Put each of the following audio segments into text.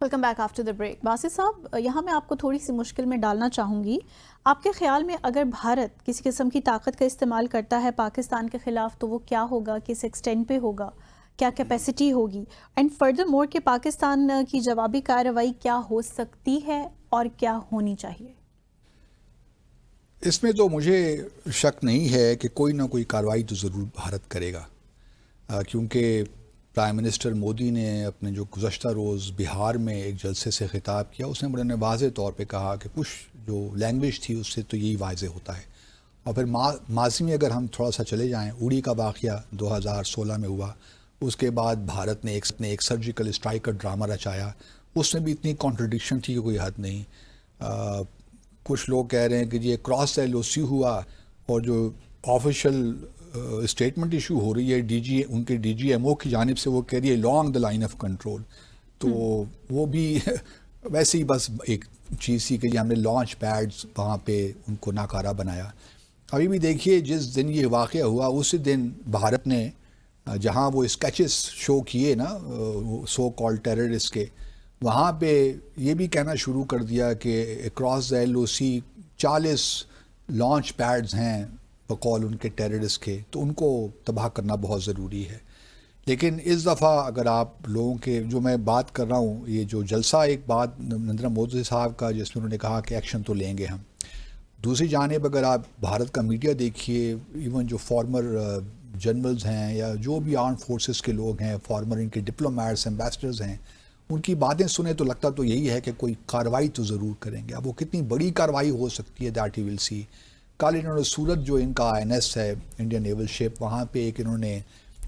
Welcome back after the break. Basit صاحب, یہاں میں آپ کو تھوڑی سی مشکل میں ڈالنا چاہوں گی. آپ کے خیال میں اگر بھارت کسی قسم کی طاقت کا استعمال کرتا ہے پاکستان کے خلاف تو وہ کیا ہوگا, کس ایکسٹینٹ پہ ہوگا, کیا کیپیسٹی ہوگی, اینڈ فردر مور کہ پاکستان کی جوابی کارروائی کیا ہو سکتی ہے اور کیا ہونی چاہیے؟ اس میں تو مجھے شک نہیں ہے کہ کوئی نہ کوئی کارروائی تو ضرور بھارت کرے گا, کیونکہ پرائم منسٹر مودی نے اپنے جو گزشتہ روز بہار میں ایک جلسے سے خطاب کیا, اس نے بڑے واضح طور پہ کہا کہ کچھ جو لینگویج تھی اس سے تو یہی واضح ہوتا ہے. اور پھر ماضی میں اگر ہم تھوڑا سا چلے جائیں, اڑی کا واقعہ 2016 میں ہوا, اس کے بعد بھارت نے ایک سرجیکل اسٹرائک کا ڈرامہ رچایا, اس میں بھی اتنی کانٹرڈکشن تھی کہ کوئی حد نہیں. کچھ لوگ کہہ رہے ہیں کہ یہ کراس ایل او سی ہوا, اور جو آفیشیل اسٹیٹمنٹ ایشو ہو رہی ہے ان کے ڈی جی ایم او کی جانب سے, وہ کہہ رہی ہے long the line of control. تو وہ بھی ویسے ہی بس ایک چیز تھی کہ ہم نے لانچ پیڈز وہاں پہ ان کو ناکارہ بنایا. ابھی بھی دیکھیے جس دن یہ واقعہ ہوا اسی دن بھارت نے جہاں وہ اسکیچز شو کیے نا سو کال ٹیررسٹ کے, وہاں پہ یہ بھی کہنا شروع کر دیا کہ اکراس ایل او سی 40 لانچ پیڈز ہیں بقول ان کے ٹیررسٹ کے, تو ان کو تباہ کرنا بہت ضروری ہے. لیکن اس دفعہ اگر آپ لوگوں کے جو میں بات کر رہا ہوں, یہ جو جلسہ ایک بات نریندر مودی صاحب کا جس میں انہوں نے کہا کہ ایکشن تو لیں گے ہم, دوسری جانب اگر آپ بھارت کا میڈیا دیکھیے, ایون جو فارمر جنرلز ہیں یا جو بھی آرم فورسز کے لوگ ہیں, فارمر ان کے ڈپلومیٹس ایمبیسڈرز ہیں, ان کی باتیں سنیں تو لگتا تو یہی ہے کہ کوئی کارروائی تو ضرور کریں گے. اب وہ کتنی بڑی کارروائی ہو سکتی ہے دیٹ یو ول سی. کل انہوں نے سورت جو ان کا INS ہے انڈین نیول شپ, وہاں پہ ایک انہوں نے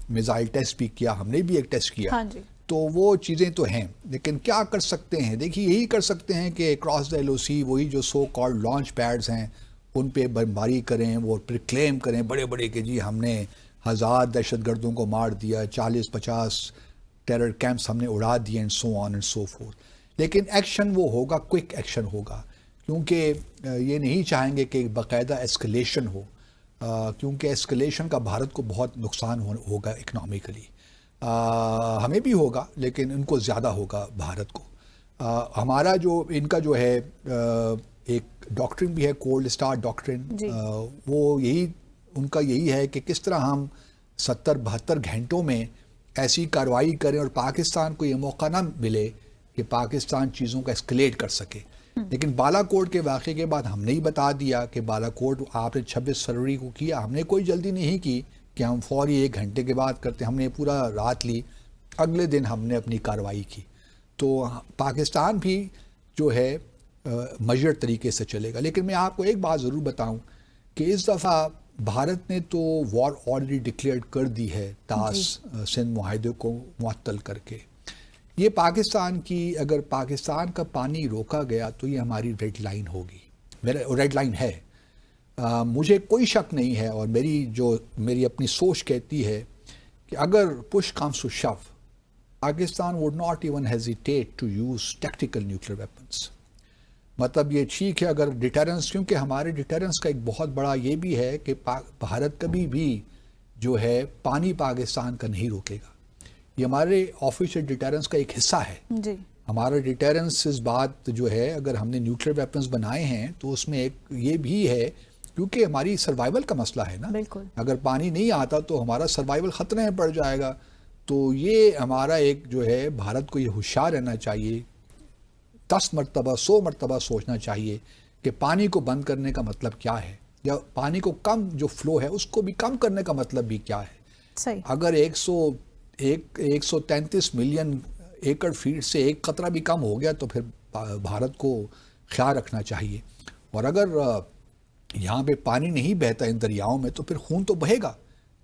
میزائل ٹیسٹ بھی کیا, ہم نے بھی ایک ٹیسٹ کیا. ہاں جی. تو وہ چیزیں تو ہیں, لیکن کیا کر سکتے ہیں؟ دیکھیے یہی کر سکتے ہیں کہ کراس دا ایل او سی وہی جو سو کالڈ لانچ پیڈز ہیں ان پہ بمباری کریں, وہ پھر کلیم کریں بڑے بڑے کہ جی ہم نے 1000 دہشت گردوں کو مار دیا, 40-50 ٹیرر کیمپس ہم نے اڑا دیے, and so on and so forth. لیکن ایکشن وہ ہوگا, کوئک ایکشن ہوگا, کیونکہ یہ نہیں چاہیں گے کہ باقاعدہ ایسکلیشن ہو, کیونکہ ایسکلیشن کا بھارت کو بہت نقصان ہوگا اکنامکلی. ہمیں بھی ہوگا لیکن ان کو زیادہ ہوگا بھارت کو. ہمارا جو ان کا جو ہے ایک ڈاکٹرن بھی ہے, کولڈ اسٹار ڈاکٹرن, وہ یہی ان کا یہی ہے کہ کس طرح ہم 70-72 گھنٹوں میں ایسی کارروائی کریں اور پاکستان کو یہ موقع نہ ملے کہ پاکستان چیزوں کا اسکلیٹ کر سکے. لیکن بالا کوٹ کے واقعے کے بعد ہم نے ہی بتا دیا کہ بالا کوٹ آپ نے 26 فروری کو کیا, ہم نے کوئی جلدی نہیں کی کہ ہم فوری 1 گھنٹے کے بعد کرتے, ہم نے پورا رات لی, اگلے دن ہم نے اپنی کارروائی کی. تو پاکستان بھی جو ہے میجر طریقے سے چلے گا. لیکن میں آپ کو ایک بات ضرور بتاؤں کہ اس دفعہ بھارت نے تو وار آلریڈی ڈکلیئر کر دی ہے تاس سندھ معاہدے کو معطل کر کے. یہ پاکستان کی, اگر پاکستان کا پانی روکا گیا تو یہ ہماری ریڈ لائن ہوگی, میرا ریڈ لائن ہے. مجھے کوئی شک نہیں ہے, اور میری اپنی سوچ کہتی ہے کہ اگر push comes to shove, Pakistan would not even hesitate to use tactical nuclear weapons. مطلب یہ ٹھیک ہے اگر ڈیٹرنس, کیونکہ ہمارے ڈیٹرنس کا ایک بہت بڑا یہ بھی ہے کہ بھارت کبھی بھی جو ہے پانی پاکستان کا نہیں روکے گا. یہ ہمارے آفیشیل ڈیٹرنس کا ایک حصہ ہے. جی. ہمارا ڈیٹرنس اس بات جو ہے, اگر ہم نے نیوکلیئر ویپنز بنائے ہیں تو اس میں ایک یہ بھی ہے کیونکہ ہماری سروائیول کا مسئلہ ہے نا. بالکل. اگر پانی نہیں آتا تو ہمارا سروائیول خطرے میں پڑ جائے گا. تو یہ ہمارا ایک جو ہے, بھارت کو یہ ہوشیار رہنا چاہیے, 10 مرتبہ 100 مرتبہ سوچنا چاہیے کہ پانی کو بند کرنے کا مطلب کیا ہے, یا پانی کو کم جو فلو ہے اس کو بھی کم کرنے کا مطلب بھی کیا ہے. صحیح. اگر 133 ملین ایکڑ فیٹ سے ایک قطرہ بھی کم ہو گیا تو پھر بھارت کو خیال رکھنا چاہیے. اور اگر یہاں پہ پانی نہیں بہتا ان دریاؤں میں تو پھر خون تو بہے گا,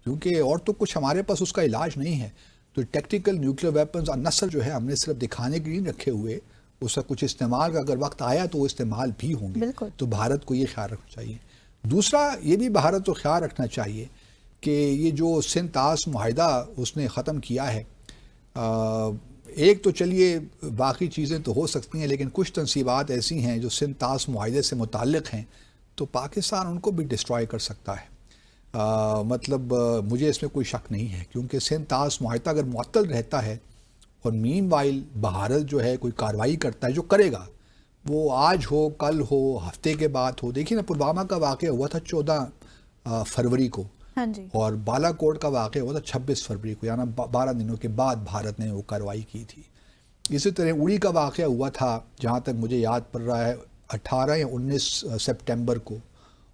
کیونکہ اور تو کچھ ہمارے پاس اس کا علاج نہیں ہے. تو ٹیکٹیکل نیوکلیئر ویپنز عنصر جو ہے ہم نے صرف دکھانے کے لیے رکھے ہوئے, اس کا کچھ استعمال کا اگر وقت آیا تو وہ استعمال بھی ہوں گے. تو بھارت کو یہ خیال رکھنا چاہیے. دوسرا یہ بھی بھارت کو خیال رکھنا چاہیے کہ یہ جو سندھ طاس معاہدہ اس نے ختم کیا ہے, ایک تو چلیے باقی چیزیں تو ہو سکتی ہیں, لیکن کچھ تنصیبات ایسی ہیں جو سندھ طاس معاہدے سے متعلق ہیں, تو پاکستان ان کو بھی ڈسٹرائے کر سکتا ہے. مطلب مجھے اس میں کوئی شک نہیں ہے, کیونکہ سندھ طاس معاہدہ اگر معطل رہتا ہے اور مین وائل بھارت جو ہے کوئی کارروائی کرتا ہے، جو کرے گا وہ آج ہو، کل ہو، ہفتے کے بعد ہو. دیکھیے نا، پلوامہ کا واقعہ ہوا تھا 14 فروری کو، ہاں جی، اور بالا کوٹ کا واقعہ ہوا تھا 26 فروری کو، یعنی 12 دنوں کے بعد بھارت نے وہ کارروائی کی تھی. اسی طرح اڑی کا واقعہ ہوا تھا، جہاں تک مجھے یاد پڑ رہا ہے 18 یا 19 سپٹمبر کو،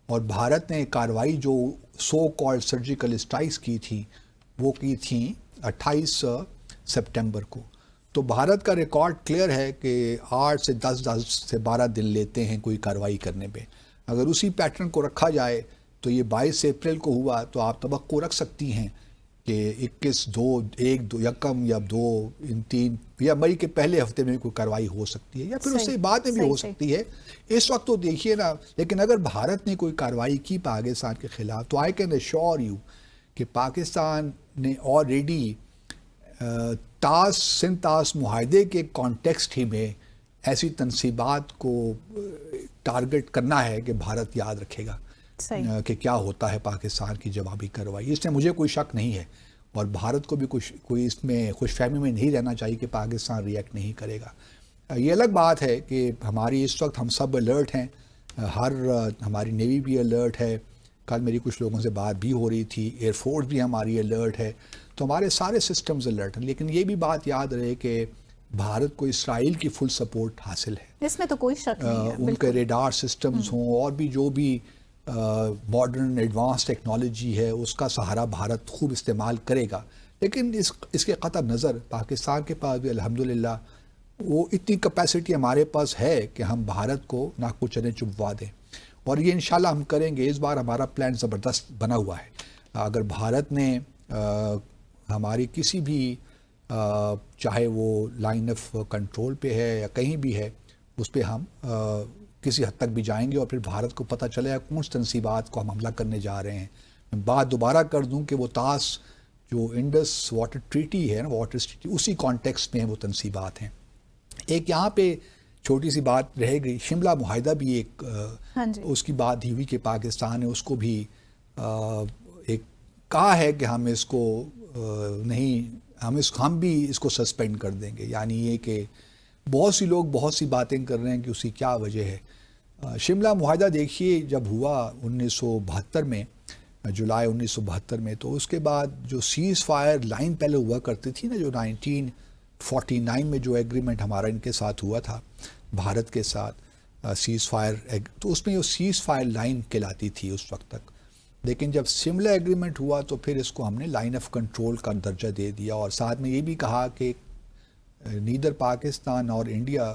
اور بھارت نے کارروائی جو سو کالڈ سرجیکل اسٹرائکس کی تھی وہ کی تھیں 28 سپٹمبر کو. تو بھارت کا ریکارڈ کلیئر ہے کہ 8 سے 10 سے 12 دن لیتے ہیں کوئی کارروائی کرنے پہ. اگر اسی پیٹرن کو رکھا جائے تو یہ 22 اپریل کو ہوا، تو آپ توقع رکھ سکتی ہیں کہ 21 یکم یا 2 ان 3 یا مئی کے پہلے ہفتے میں کوئی کارروائی ہو سکتی ہے، یا پھر اس سے بعد میں بھی ہو سکتی ہے. اس وقت تو دیکھیے نا، لیکن اگر بھارت نے کوئی کارروائی کی پاکستان کے خلاف تو آئی کین ایشور یو کہ پاکستان نے آلریڈی سندھ طاس معاہدے کے کانٹیکسٹ ہی میں ایسی تنصیبات کو ٹارگٹ کرنا ہے کہ بھارت یاد رکھے گا کہ کیا ہوتا ہے پاکستان کی جوابی کارروائی. اس میں مجھے کوئی شک نہیں ہے، اور بھارت کو بھی کوئی اس میں خوش فہمی میں نہیں رہنا چاہیے کہ پاکستان ریئیکٹ نہیں کرے گا. یہ الگ بات ہے کہ ہماری اس وقت ہم سب الرٹ ہیں، ہماری نیوی بھی الرٹ ہے. کل میری کچھ لوگوں سے بات بھی ہو رہی تھی، ایئر فورس بھی ہماری الرٹ ہے. تو ہمارے سارے سسٹمز الرٹ ہیں، لیکن یہ بھی بات یاد رہے کہ بھارت کو اسرائیل کی فل سپورٹ حاصل ہے. اس میں تو کوئی شک نہیں ہے. ان کے ریڈار سسٹمز ہوں اور بھی جو بھی ماڈرن ایڈوانس ٹیکنالوجی ہے، اس کا سہارا بھارت خوب استعمال کرے گا. لیکن اس کے قطع نظر پاکستان کے پاس بھی الحمدللہ وہ اتنی کیپیسٹی ہمارے پاس ہے کہ ہم بھارت کو ناک چنے چبوا دیں، اور یہ انشاءاللہ ہم کریں گے. اس بار ہمارا پلان زبردست بنا ہوا ہے. اگر بھارت نے ہماری کسی بھی چاہے وہ لائن آف کنٹرول پہ ہے یا کہیں بھی ہے، اس پہ ہم کسی حد تک بھی جائیں گے، اور پھر بھارت کو پتہ چلے گا کون سی تنصیبات کو ہم حملہ کرنے جا رہے ہیں. میں بات دوبارہ کر دوں کہ وہ طاس جو انڈس واٹر ٹریٹی ہے نا، واٹر ٹریٹی، اسی کانٹیکسٹ میں وہ تنصیبات ہیں. ایک یہاں پہ چھوٹی سی بات رہ گئی، شملہ معاہدہ بھی ایک اس کی بات ہی ہوئی کہ پاکستان نے اس کو بھی ایک کہا ہے کہ ہم اس کو نہیں، ہم بھی اس کو سسپینڈ کر دیں گے. یعنی یہ کہ بہت سی لوگ بہت سی باتیں کر رہے ہیں کہ اس کی کیا وجہ ہے. شملہ معاہدہ دیکھیے جب ہوا 1972 میں، جولائی 1972 میں، تو اس کے بعد جو سیز فائر لائن پہلے ہوا کرتی تھی نا، جو 1949 میں جو ایگریمنٹ ہمارا ان کے ساتھ ہوا تھا بھارت کے ساتھ، سیز فائر، تو اس میں وہ سیز فائر لائن کہلاتی تھی اس وقت تک. لیکن جب شملہ ایگریمنٹ ہوا تو پھر اس کو ہم نے لائن آف کنٹرول کا درجہ دے دیا، اور ساتھ میں یہ بھی کہا کہ نیدر پاکستان اور انڈیا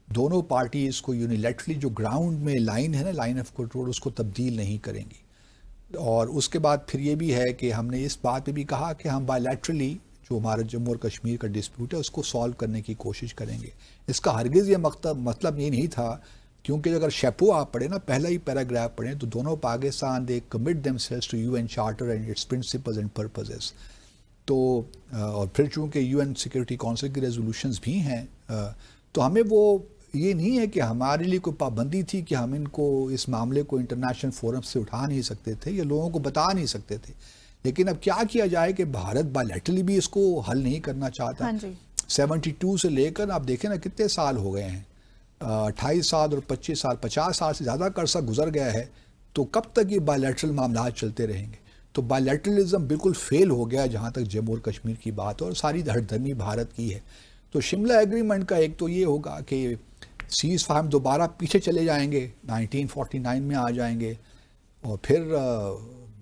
دونوں پارٹی اس کو یونیلیٹرلی جو گراؤنڈ میں لائن ہے نا، لائن آف کنٹرول، اس کو تبدیل نہیں کریں گی. اور اس کے بعد پھر یہ بھی ہے کہ ہم نے اس بات پہ بھی کہا کہ ہم بائیلیٹرلی جو ہمارا جموں اور کشمیر کا ڈسپیوٹ ہے اس کو سالو کرنے کی کوشش کریں گے. اس کا ہرگز یہ مطلب یہ نہیں تھا، کیونکہ اگر شیپو آپ پڑھیں نا، پہلا ہی پیراگراف پڑھیں تو دونوں Pakistan they commit themselves to UN charter and its principles and purposes. تو اور پھر چونکہ یو این سیکورٹی کونسل کی ریزولوشنز بھی ہیں، تو ہمیں وہ یہ نہیں ہے کہ ہمارے لیے کوئی پابندی تھی کہ ہم ان کو اس معاملے کو انٹرنیشنل فورم سے اٹھا نہیں سکتے تھے یا لوگوں کو بتا نہیں سکتے تھے. لیکن اب کیا کیا جائے کہ بھارت بائیلیٹرلی بھی اس کو حل نہیں کرنا چاہتا. 72 سے لے کر آپ دیکھیں نا کتنے سال ہو گئے ہیں، 28 سال اور 25 سال، 50 سال سے زیادہ کا عرصہ گزر گیا ہے. تو کب تک یہ بائیلیٹرل معاملات چلتے رہیں گے؟ تو بائیلیٹرلزم بالکل فیل ہو گیا جہاں تک جموں اور کشمیر کی بات، اور ساری ہردرمی بھارت کی ہے. تو شملہ ایگریمنٹ کا ایک تو یہ ہوگا کہ سیز فائر دوبارہ پیچھے چلے جائیں گے، 1949 میں آ جائیں گے، اور پھر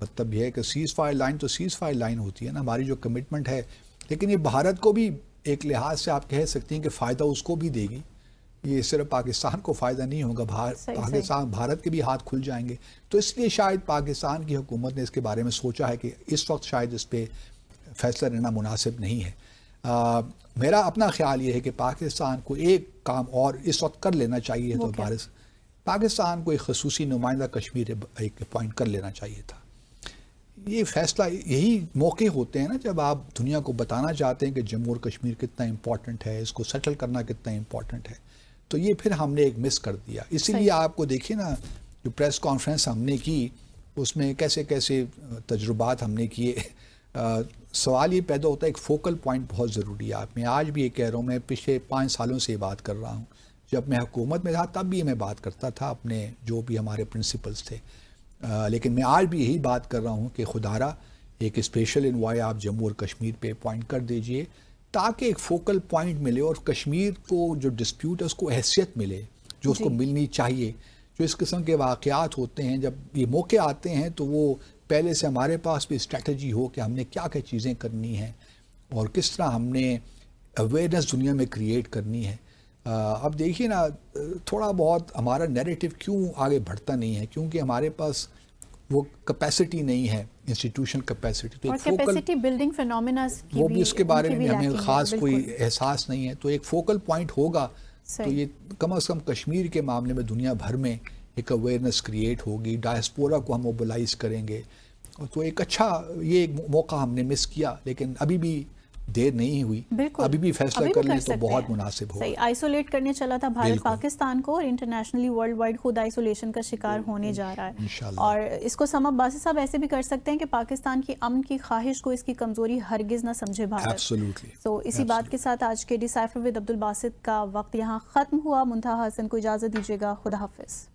مطلب یہ ہے کہ سیز فائر لائن تو سیز فائر لائن ہوتی ہے نا، ہماری جو کمٹمنٹ ہے. لیکن یہ بھارت کو بھی ایک لحاظ سے آپ کہہ سکتے ہیں کہ فائدہ اس کو بھی دے گی. یہ صرف پاکستان کو فائدہ نہیں ہوگا، پاکستان بھارت کے بھی ہاتھ کھل جائیں گے. تو اس لیے شاید پاکستان کی حکومت نے اس کے بارے میں سوچا ہے کہ اس وقت شاید اس پہ فیصلہ لینا مناسب نہیں ہے. میرا اپنا خیال یہ ہے کہ پاکستان کو ایک کام اور اس وقت کر لینا چاہیے، تو پاکستان کو ایک خصوصی نمائندہ کشمیر ایک اپوائنٹ کر لینا چاہیے تھا. یہ فیصلہ، یہی موقع ہوتے ہیں نا جب آپ دنیا کو بتانا چاہتے ہیں کہ جموں اور کشمیر کتنا امپورٹنٹ ہے، اس کو سیٹل کرنا کتنا امپورٹنٹ ہے. تو یہ پھر ہم نے ایک مس کر دیا. اسی لیے آپ کو دیکھیے نا جو پریس کانفرنس ہم نے کی، اس میں کیسے کیسے تجربات ہم نے کیے. سوال یہ پیدا ہوتا ہے ایک فوکل پوائنٹ بہت ضروری ہے. میں آج بھی یہ کہہ رہا ہوں, میں پچھلے 5 سالوں سے یہ بات کر رہا ہوں, جب میں حکومت میں تھا تب بھی میں بات کرتا تھا اپنے جو بھی ہمارے پرنسپلز تھے, لیکن میں آج بھی یہی بات کر رہا ہوں کہ خدارہ ایک اسپیشل انوائے آپ جموں اور کشمیر پہ اپوائنٹ کر دیجئے تاکہ ایک فوکل پوائنٹ ملے اور کشمیر کو جو ڈسپیوٹ ہے اس کو حیثیت ملے جو اس کو ملنی چاہیے. جو اس قسم کے واقعات ہوتے ہیں, جب یہ موقع آتے ہیں تو وہ پہلے سے ہمارے پاس بھی اسٹریٹجی ہو کہ ہم نے کیا کیا چیزیں کرنی ہیں اور کس طرح ہم نے اویئرنیس دنیا میں کریٹ کرنی ہے. اب دیکھیے نا, تھوڑا بہت ہمارا نیریٹو کیوں آگے بڑھتا نہیں ہے, کیونکہ ہمارے پاس وہ کیپیسٹی نہیں ہے, انسٹیٹیوشن کیپیسٹی. تو اور کیپیسٹی بلڈنگ فینومیناز کی وہ بھی اس کے بارے میں ہمیں خاص کوئی بالکل. احساس نہیں ہے. تو ایک فوکل پوائنٹ ہوگا تو یہ کم از کم کشمیر کے معاملے میں دنیا بھر میں ایک اویئرنیس کریٹ ہوگی, ڈائسپورا کو ہم موبلائز کریں گے. تو ایک اچھا یہ ایک موقع ہم نے مس کیا, لیکن ابھی بھی دیر نہیں ہوئی, ابھی بھی فیصلہ کر لیں تو بہت مناسب ہوگا. صحیح, آئسولیٹ کرنے چلا تھا بھارت پاکستان کو, اور انٹرنیشنلی ورلڈ وائڈ خود آئسولیشن کا شکار ہونے جا رہا ہے. اور اس کو سم اپ باسی صاحب ایسے بھی کر سکتے ہیں کہ پاکستان کی امن کی خواہش کو اس کی کمزوری ہرگز نہ سمجھے بھارت. تو اسی بات کے ساتھ آج کے ڈیسائفر ود عبدالباسط کا وقت یہاں ختم ہوا. منتہا حسن کو اجازت دیجیے گا, خدا حافظ.